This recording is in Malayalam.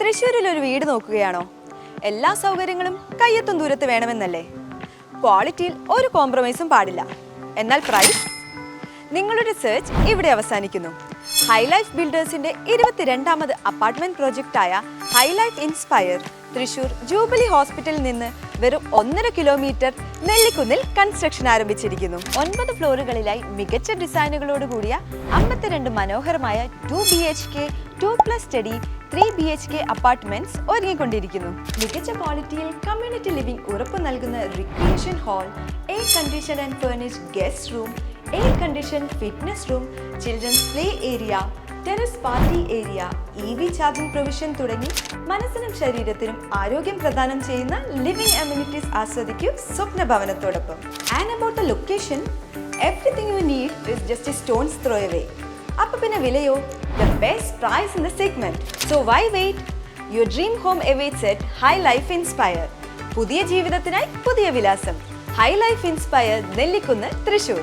തൃശ്ശൂരിൽ ഒരു വീട് നോക്കുകയാണോ? എല്ലാ സൗകര്യങ്ങളും കയ്യെത്തും ദൂരത്ത് വേണമെന്നല്ലേ? ക്വാളിറ്റിയിൽ ഒരു കോംപ്രമൈസും പാടില്ല. എന്നാൽ പ്രൈസ്? നിങ്ങളുടെ സെർച്ച് ഇവിടെ അവസാനിക്കുന്നു. ഹൈലൈഫ് ബിൽഡേഴ്സിന്റെ 22ാമത് അപ്പാർട്ട്മെന്റ് പ്രോജക്റ്റായ ഹൈലൈഫ് ഇൻസ്പയർ തൃശ്ശൂർ ജൂബിലി ഹോസ്പിറ്റലിൽ നിന്ന് വെറും 1.5 കിലോമീറ്റർ നെല്ലിക്കുന്നിൽ കൺസ്ട്രക്ഷൻ ആരംഭിച്ചിരിക്കുന്നു. 9 ഫ്ലോറുകളിലായി മികച്ച ഡിസൈനുകളോട് കൂടിയ 52 മനോഹരമായ 2 BHK 2+ സ്റ്റഡി 3 BHK അപ്പാർട്ട്മെന്റ്സ് ഒരുങ്ങിക്കൊണ്ടിരിക്കുന്നു. മികച്ച ക്വാളിറ്റിയിൽ കമ്മ്യൂണിറ്റി ലിവിംഗ് ഉറപ്പു നൽകുന്ന recreation hall, air condition and furnished guest room, air condition fitness room, children's play area, terrace party area, EV charging provision തുടങ്ങി മനസ്സിനും ശരീരത്തിനും ആരോഗ്യം പ്രദാനം ചെയ്യുന്ന ലിവിംഗ് അമ്യൂണിറ്റീസ് ആസ്വദിക്കൂ സ്വപ്ന ഭവനത്തോടൊപ്പം. And about the location, everything you need is just a stone's throw away. അപ്പൊ പിന്നെ വിലയോ? The best price in the segment. So why wait? Your dream home awaits at High Life Inspire. പുതിയ ജീവിതത്തിനായി പുതിയ വിലാസം. High Life Inspire Nellikunnu, Thrissur.